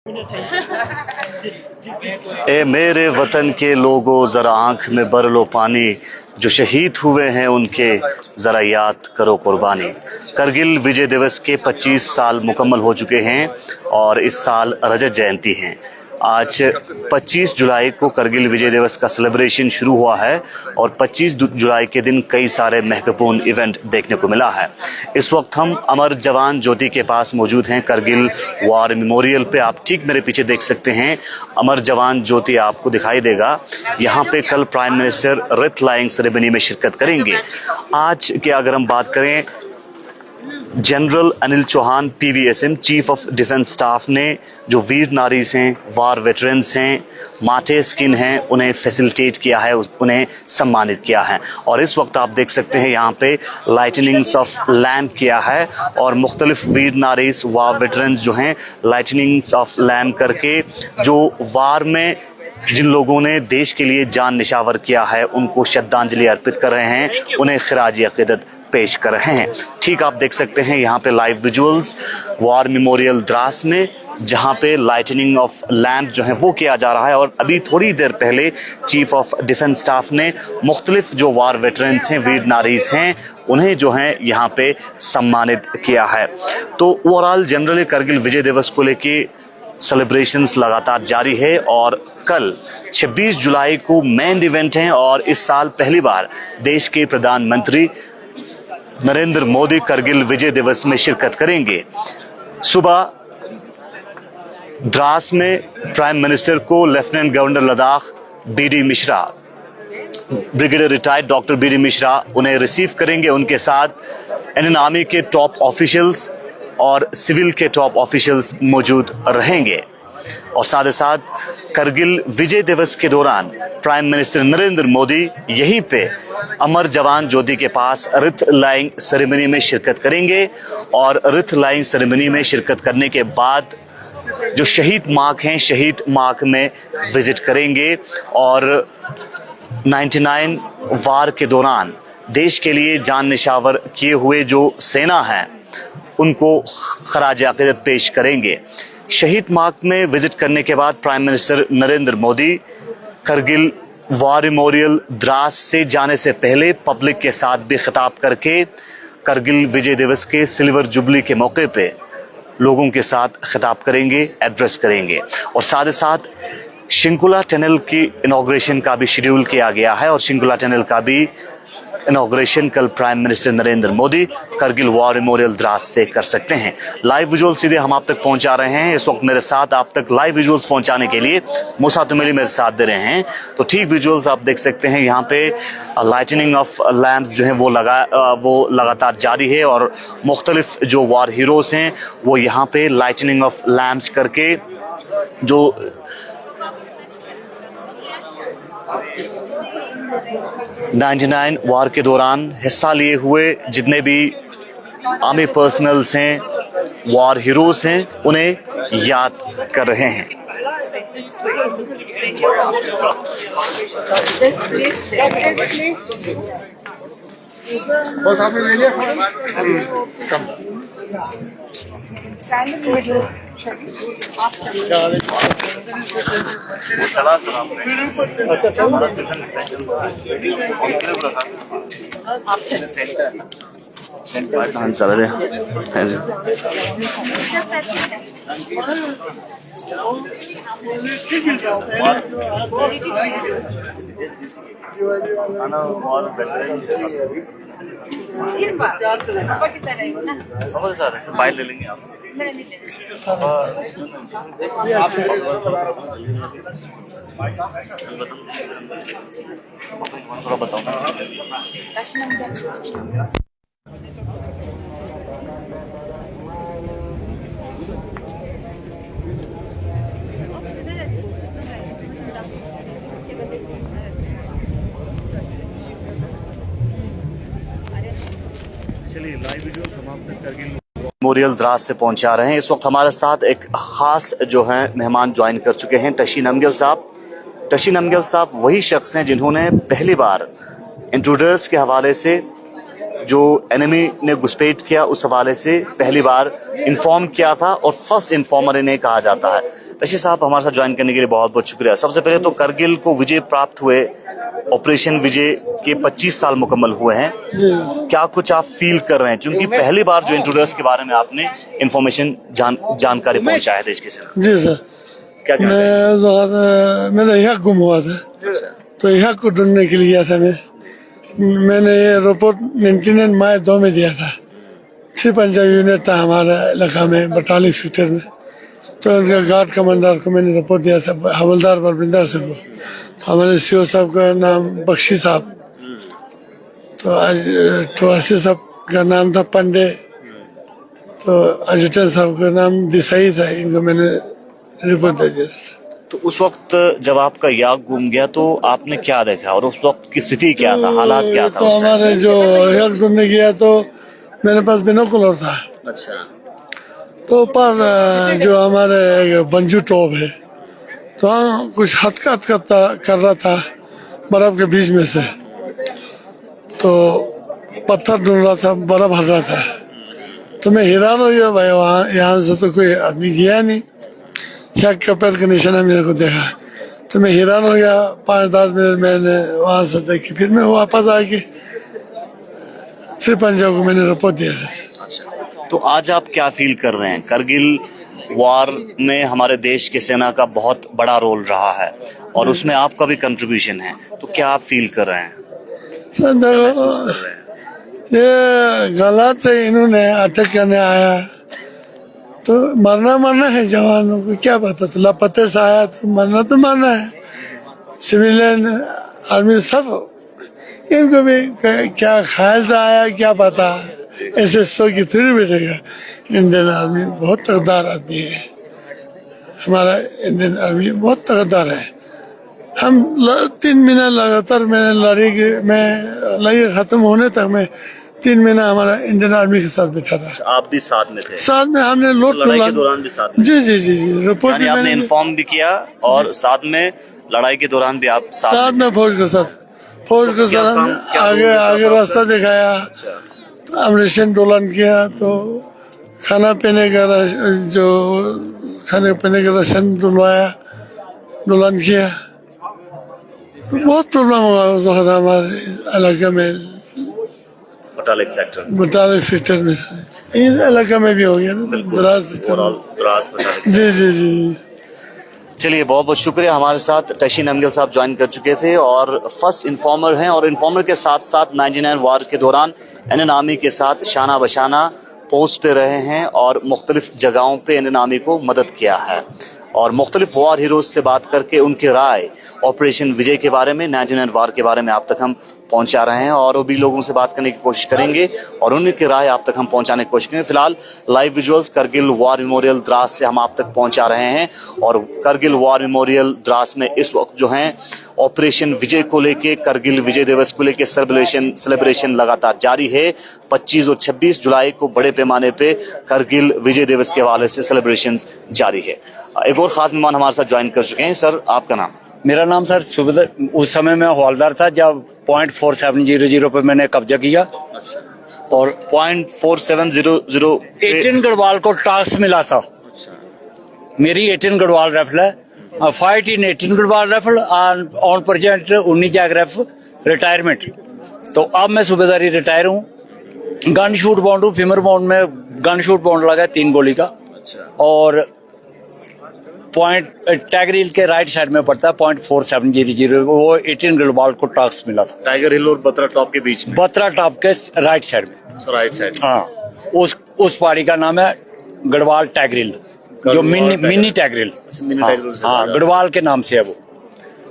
ए मेरे वतन के लोगों जरा आंख में भर लो पानी, जो शहीद हुए हैं उनके जरा याद करो कुर्बानी। करगिल विजय दिवस के 25 साल मुकम्मल हो चुके हैं और इस साल रजत जयंती है। आज 25 जुलाई को करगिल विजय दिवस का सेलिब्रेशन शुरू हुआ है और 25 जुलाई के दिन कई सारे महत्वपूर्ण इवेंट देखने को मिला है। इस वक्त हम अमर जवान ज्योति के पास मौजूद हैं, करगिल वॉर मेमोरियल पे। आप ठीक मेरे पीछे देख सकते हैं अमर जवान ज्योति आपको दिखाई देगा। यहाँ पे कल prime minister wreath laying ceremony में शिरकत करेंगे। आज की अगर हम बात करें, general Anil Chauhan PVSM chief of defence staff ने जो वीर नारीज हैं, वार वेटरन्स हैं, माटे स्किन हैं, उन्हें फैसिलिटेट किया है, उन्हें सम्मानित किया है। और इस वक्त आप देख सकते हैं यहाँ पे लाइटनिंग्स ऑफ लैम्प किया है और मुख्तलिफ वीर नारीज वार वेटरन्स जो हैं लाइटनिंग्स ऑफ लैम्प करके जो वार में जिन लोगों ने देश के लिए जान निशावर किया है उनको श्रद्धांजलि अर्पित कर रहे हैं, उन्हें खिराज अकीदत पेश कर रहे हैं। ठीक आप देख सकते हैं यहाँ पे live visuals war memorial Dras में, जहाँ पे लाइटनिंग ऑफ लैम्प जो है वो किया जा रहा है। और अभी थोड़ी देर पहले चीफ ऑफ डिफेंस स्टाफ ने मुख्तलिफ जो वार वेटरन्स हैं, वीर नारीज हैं, उन्हें जो है यहाँ पे सम्मानित किया है। तो ओवरऑल जनरली करगिल विजय दिवस को लेके सेलिब्रेशंस लगातार जारी है और कल 26 जुलाई को मेन इवेंट है और इस साल पहली बार देश के प्रधानमंत्री नरेंद्र मोदी करगिल विजय दिवस में शिरकत करेंगे। सुबह द्रास में प्राइम मिनिस्टर को lieutenant governor Ladakh BD Mishra, brigadier retired doctor BD Mishra उन्हें रिसीव करेंगे। उनके साथ इंडियन आर्मी के टॉप ऑफिशियल्स और सिविल के टॉप ऑफिशियल्स मौजूद रहेंगे। और साथ ही साथ करगिल विजय दिवस के दौरान प्राइम मिनिस्टर नरेंद्र मोदी यहीं पे अमर जवान ज्योति के पास रिथ लाइंग सेरेमनी में शिरकत करेंगे। और रिथ लाइंग सेरेमनी में शिरकत करने के बाद जो शहीद मार्ग हैं, शहीद मार्ग में विजिट करेंगे और 99 वार के दौरान देश के लिए जान निशावर किए हुए जो सेना है उनको खराज अकीदत पेश करेंगे। शहीद मार्ग में विजिट करने के बाद prime minister Narendra Modi Kargil war memorial Dras से जाने से पहले पब्लिक के साथ भी खिताब करके करगिल विजय दिवस के सिल्वर जुबली के मौके पे लोगों के साथ खिताब करेंगे, एड्रेस करेंगे। और साथ ही साथ शिंकुला टनल की इनॉग्रेशन का भी शेड्यूल किया गया है और शिंकुला टनल का भी इनॉग्रेशन कल prime minister Narendra Modi Kargil war memorial Dras से कर सकते हैं। लाइव विजुअल सीधे हम आप तक पहुंचा रहे हैं। इस वक्त मेरे साथ आप तक लाइव विजुअल्स पहुंचाने के लिए मूसा तुमेली मेरे साथ दे रहे हैं। तो ठीक विजुअल्स आप देख सकते हैं यहाँ पे लाइटनिंग ऑफ लैम्प जो है वो लगातार जारी है और मुख्तलिफ जो वॉर हीरोज हैं वो यहाँ पे लाइटनिंग ऑफ लैम्प्स करके जो 99 वार के दौरान हिस्सा लिए हुए जितने भी आर्मी पर्सनल्स हैं, वॉर हीरोज हैं, उन्हें याद कर रहे हैं। बस आपने ले लिया चला अच्छा चल रहे बाइल ले लेंगे आप थोड़ा बताओ। चलिए लाइव वीडियो समाप्त करके मेमोरियल द्रास से पहुंचा रहे हैं। इस वक्त हमारे साथ एक खास जो है मेहमान ज्वाइन कर चुके हैं, तशीन अमगिल साहब। तशीन अमगिल साहब वही शख्स हैं जिन्होंने पहली बार इंट्रूडर्स के हवाले से जो एनिमी ने घुसपैठ किया उस हवाले से पहली बार इन्फॉर्म किया था और फर्स्ट इन्फॉर्मर इन्हें कहा जाता है। ऋषि साहब, हमारे साथ ज्वाइन करने के लिए बहुत बहुत शुक्रिया। सबसे पहले तो करगिल को विजय प्राप्त हुए, ऑपरेशन विजय के 25 साल मुकम्मल हुए हैं, क्या कुछ आप फील कर रहे हैं? क्योंकि पहली बार जो इंट्रूडर्स के बारे में आपने इंफॉर्मेशन जानकारी पहुंचाया है देश के साथ। जी सर, क्या मेरा यहाँ गुम हुआ था, तो यहाँ को ढूंढने के लिए गया था मैंने ये रिपोर्ट 99 मई 2 में दिया था। 3 पंजाब यूनिट था हमारा इलाका में, बटालिक सेक्टर में, तो उनका गार्ड कमांडर को मैंने रिपोर्ट दिया था, हवलदार बरबिंदर सिंह को। तो हमारे सीओ साहब का नाम बख्शी साहब, तो आज टवासी साहब का नाम था पंडे, तो एडजुटेंट साहब का नाम देसाई था। इनको मैंने रिपोर्ट दे दिया था। तो उस वक्त जब आपका याक गुम गया तो आपने क्या देखा और उस वक्त की स्थिति क्या था, हालात क्या था? तो हमारे जो याक ढूंढने गया तो मेरे पास बिनोकुलर था। अच्छा। तो ऊपर जो हमारे बंजू टॉप है, तो हाँ कुछ हथकत कर रहा था बर्फ के बीच में से, तो पत्थर ढूंढ रहा था, बर्फ हट रहा था। तो मैं हैरान हो गया, भाई वहाँ यहाँ से तो कोई आदमी गया नहीं, याक का पैर का निशाना मेरे को देखा। तो मैं हैरान हो गया। 5-10 मिनट मैंने वहाँ से देखी, फिर मैं वापस आके फिर पंजाब को मैंने रिपोर्ट दिया था। तो आज आप क्या फील कर रहे हैं? करगिल वार में हमारे देश के सेना का बहुत बड़ा रोल रहा है और उसमें आपका भी कंट्रीब्यूशन है, तो क्या आप फील कर रहे हैं? सर देखो, ये गलत से इन्होंने अटैक करने आया, तो मरना है जवानों को, क्या पता था, लापते से आया तो मरना है। सिविलियन आर्मी सब, इनको भी क्या ख्याल से आया क्या पता, ऐसे सो की थोड़ी बैठेगा। इंडियन आर्मी बहुत तकदार आदमी है, हमारा इंडियन आर्मी बहुत तकदार है। हम 3 महीना लगातार लड़ाई खत्म होने तक मैं 3 महीना हमारा इंडियन आर्मी के साथ बैठा था। आप भी साथ में थे? साथ में हमने लड़ाई के दौरान भी साथ में? जी रिपोर्ट आपने इन्फॉर्म भी किया और साथ में लड़ाई के दौरान भी आप साथ में? फौज के साथ आगे रास्ता दिखाया, तो अमरीशन डोलन किया, तो खाने पीने का राशन डोलन किया। तो बहुत प्रॉब्लम हुआ उस वक्त हमारे इलाके में, बटालिक सेक्टर में, इस इलाके में भी हो गया ना, द्रास। जी। चलिए, बहुत बहुत शुक्रिया। हमारे साथ टशी नमगिल साहब ज्वाइन कर चुके थे और फर्स्ट इन्फॉर्मर हैं, और इन्फॉर्मर के साथ साथ 99 वार के दौरान इंडियन आर्मी के साथ शाना बशाना पोस्ट पे रहे हैं और मुख्तलिफ जगहों पे इंडियन आर्मी को मदद किया है, और मुख्तलिफ वार हीरोज से बात करके उनकी राय ऑपरेशन विजय के बारे में, 99 वार के बारे में आप तक हम पहुंचा रहे हैं, और भी लोगों से बात करने की कोशिश करेंगे और उनकी राय आप तक हम पहुंचाने की कोशिश करेंगे। फिलहाल live visuals Kargil war memorial Dras से हम आप तक पहुंचा रहे हैं, और करगिल वार मेमोरियल द्रास में इस वक्त जो है ऑपरेशन विजय को लेके, करगिल विजय दिवस को लेके सेलिब्रेशन लगातार जारी है। 25 और 26 जुलाई को बड़े पैमाने पे करगिल विजय दिवस के हवाले से सेलिब्रेशन जारी है। एक और खास मेहमान हमारे साथ ज्वाइन कर चुके हैं। सर, आपका नाम? मेरा नाम सर सुबेदार, उस समय मैं हवलदार था जब .4700 पे मैंने कब्जा किया। अच्छा। और .4700 18 गढ़वाल को टास्क मिला था। मेरी 18 गढ़वाल राइफल है, fight in 18 Garhwal rifle on present 19 zag rifle retirement. तो अब मैं सूबेदारी रिटायर हूँ। गन शूट बाउंड हूँ, फीमर बाउंड में गन शूट बाउंड लगा है 3 गोली का। और पॉइंट टाइगर हिल के राइट साइड में पड़ता है .4700, वो 18 गढ़वाल को टास्क मिला था। टाइगर हिल और बत्रा टॉप के बीच में? बत्रा टॉप के राइट साइड में। राइट साइड, हाँ। उस पहाड़ी का नाम है गढ़वाल टाइगर हिल, जो मिनी टाइगर हिल। हाँ, गढ़वाल के नाम से है वो।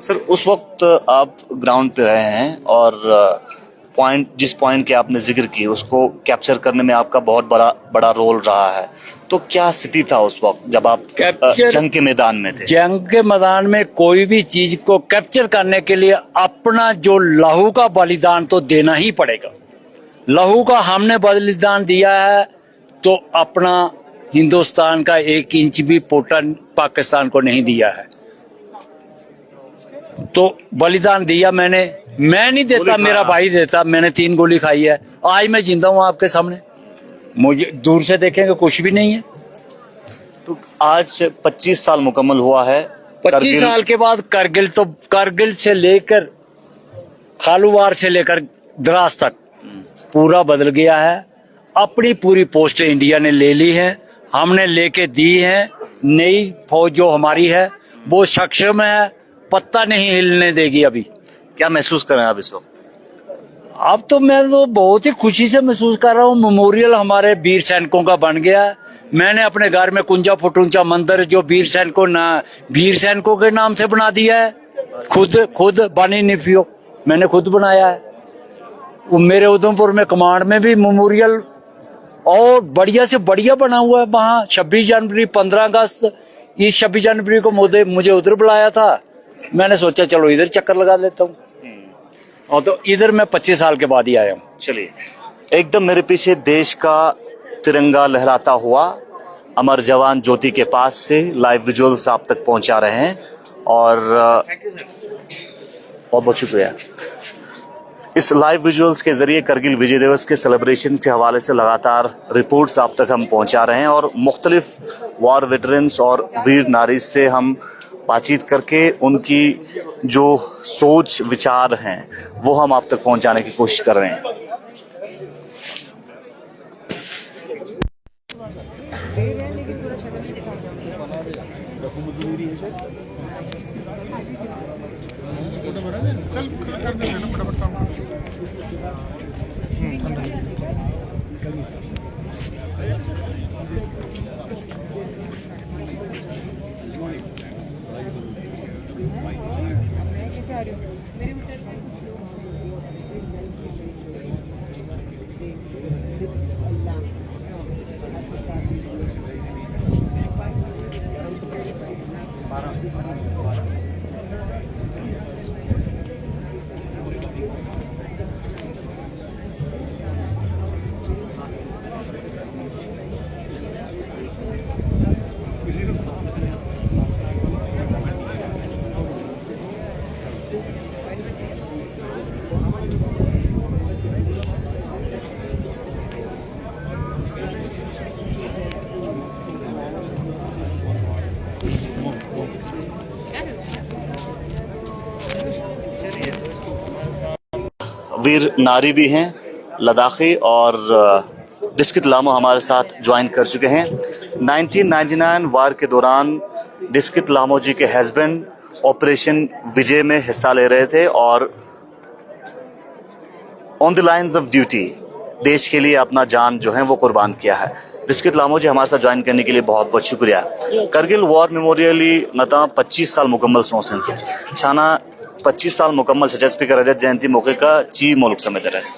सर, उस वक्त आप ग्राउंड पे रहे हैं और जिस पॉइंट के आपने जिक्र की उसको कैप्चर करने में आपका बहुत बड़ा रोल रहा है, तो क्या स्थिति था उस वक्त जब आप जंग के मैदान में थे? जंग के मैदान में कोई भी चीज को कैप्चर करने के लिए अपना जो लहू का बलिदान तो देना ही पड़ेगा। लहू का हमने बलिदान दिया है, तो अपना हिंदुस्तान का 1 इंच भी पोटन पाकिस्तान को नहीं दिया है। तो बलिदान दिया मैंने, मैं नहीं देता, मेरा भाई देता। मैंने 3 गोली खाई है, आज मैं जिंदा हूं आपके सामने। मुझे दूर से देखेंगे कुछ भी नहीं है। तो आज 25 साल मुकम्मल हुआ है 25 साल के बाद करगिल से लेकर खालूवार से लेकर द्रास तक पूरा बदल गया है। अपनी पूरी पोस्ट इंडिया ने ले ली है, हमने लेके दी है। नई फौज जो हमारी है वो सक्षम है, पत्ता नहीं हिलने देगी। अभी क्या महसूस कर रहे हैं आप इस वक्त? अब तो मैं तो बहुत ही खुशी से महसूस कर रहा हूँ। मेमोरियल हमारे वीर सैनिकों का बन गया। मैंने अपने घर में 51 फुट ऊंचा मंदिर जो वीर सैनिकों के नाम से बना दिया है। खुद बानी निफियो मैंने खुद बनाया है। वो मेरे उधमपुर में कमांड में भी मेमोरियल और बढ़िया से बढ़िया बना हुआ है। वहाँ 26 जनवरी 15 अगस्त इस 26 जनवरी को मुझे उधर बुलाया था। मैंने सोचा चलो इधर चक्कर लगा लेता हूँ, और तो इधर मैं 25 साल के बाद ही आया हूँ। चलिए, एकदम मेरे पीछे देश का तिरंगा लहराता हुआ अमर जवान ज्योति के पास से लाइव विजुअल्स आप तक पहुंचा रहे हैं, और बहुत बहुत शुक्रिया। इस लाइव विजुअल्स के जरिए करगिल विजय दिवस के सेलिब्रेशन के हवाले से लगातार रिपोर्ट्स आप तक हम पहुंचा रहे हैं, और मुख्तलिफ वॉर वेटरन्स और वीर नारी से हम बातचीत करके उनकी जो सोच विचार हैं वो हम आप तक पहुंचाने की कोशिश कर रहे हैं। वीर नारी भी हैं लद्दाखी, और डिस्कित लामो हमारे साथ ज्वाइन कर चुके हैं। 1999 वार के दौरान डिस्कित लामो जी के हस्बैंड ऑपरेशन विजय में हिस्सा ले रहे थे, और on the lines of duty देश के लिए अपना जान जो है वो कुर्बान किया है। डिस्कित लामो जी हमारे साथ ज्वाइन करने के लिए बहुत बहुत शुक्रिया। करगिल वॉर मेमोरियली नता 25 साल मुकम्मल सोसें छाना 25 साल मुकम्मल सचस्पी का रजत जयंती मौके का ची मुल्क समेत रस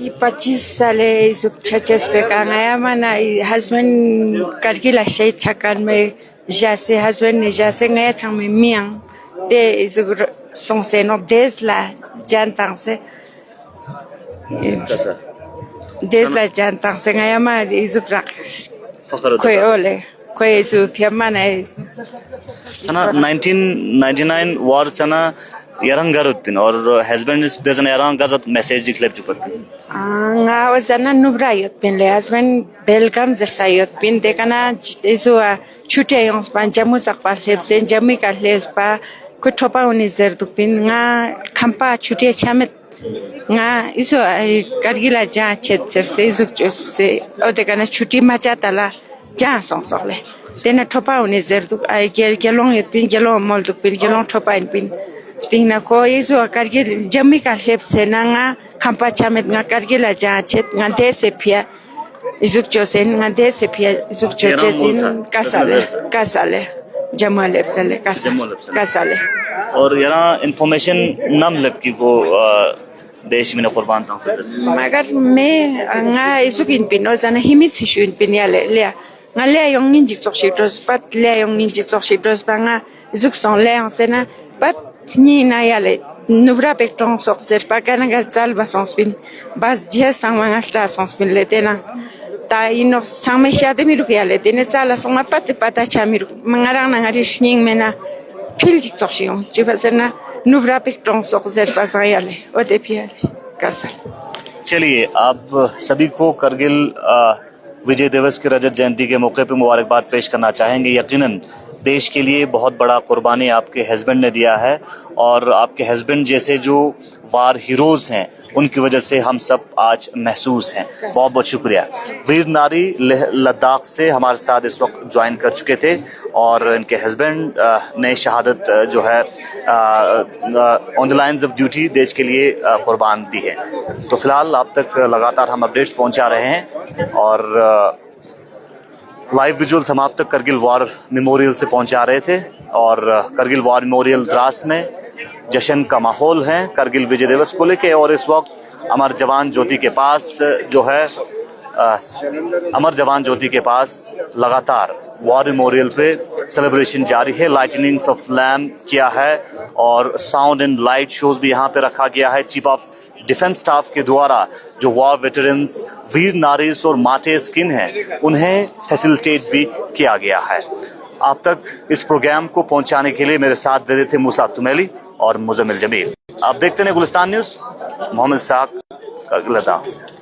25 साले सचस्पी का नया मना हस्बैंड करगिल शहीद छकन में जैसे हस्बैंड ने जैसे नया छंग में मियांग दे सोसे नो देश ला जानता से देश ला जानता से नया मा इजुक कोई ओले कोई जो फियमा नहीं सना 1999 वार सना yarang garut pin or husband is there's an yarang gazat message diklep chupat nga wazana nubrayot pin le husband belgam zasayot pin dekana isu chute yons pan jamu sakpa lebsen jami ka lespa ko thopa uni zer du pin nga khampa chute chamet nga isu kargila ja chet ser se isu se o dekana chuti macha tala ja song sole tena thopa uni zer du ai gelong yet pin gelong mol du pin gelong thopa pin stina ko isu kargil jami ka lebse nga khampa chamet nga kargila ja chet nga dese pia izuk josen nga dese pia izuk josen kasale jamal lebsale kasale और यहाँ information नम लपकी को देश में कुर्बान था मगर मैं nga izuk in pino zana himit si shu in pinyale le nga le yong ninji tsokshidros pat le yong ninji tsokshidros ba nga izuk son le ansena pat ni na yale nubra pekton sok zer pa kana gal sal ba sonspin bas dia sang nga sta sonspin le tena ta ino sang me shade miru yale tena sala songa pat pata chamiru mangarang na ngari shning mena pildik tsokshim jibasena nubra pekton sok zer pa yale ote piale kasal। चलिए, आप सभी को करगिल विजय दिवस की रजत जयंती के मौके पर मुबारकबाद पेश करना चाहेंगे। यकीनन देश के लिए बहुत बड़ा कुर्बानी आपके हस्बैंड ने दिया है और आपके हस्बैंड जैसे जो वार हीरोज हैं उनकी वजह से हम सब आज महसूस हैं। बहुत बहुत शुक्रिया। वीर नारी लद्दाख से हमारे साथ इस वक्त ज्वाइन कर चुके थे और इनके हस्बैंड ने शहादत जो है on the lines of duty देश के लिए कुर्बान दी है। तो फिलहाल आप तक लगातार हम अपडेट्स पहुंचा रहे हैं और लाइव विजुअल्स हम आप तक करगिल वॉर मेमोरियल से पहुंचा रहे थे और करगिल वॉर मेमोरियल द्रास में जश्न का माहौल है करगिल विजय दिवस को लेके। और इस वक्त अमर जवान ज्योति के पास जो है अमर जवान ज्योति के पास लगातार वॉर मेमोरियल पे सेलिब्रेशन जारी है। लाइटनिंग्स ऑफ लैम्प किया है और साउंड एंड लाइट शोज भी यहाँ पे रखा गया है। चीफ ऑफ डिफेंस स्टाफ के द्वारा जो वॉर वेटरन्स वीर नारीज और माटे स्किन हैं उन्हें फैसिलिटेट भी किया गया है। आप तक इस प्रोग्राम को पहुंचाने के लिए मेरे साथ दे रहे थे मूसा तुमेली और मुजम्मिल जमील। आप देखते हैं गुलिस्तान न्यूज। मोहम्मद साक, करगिल लद्दाख से।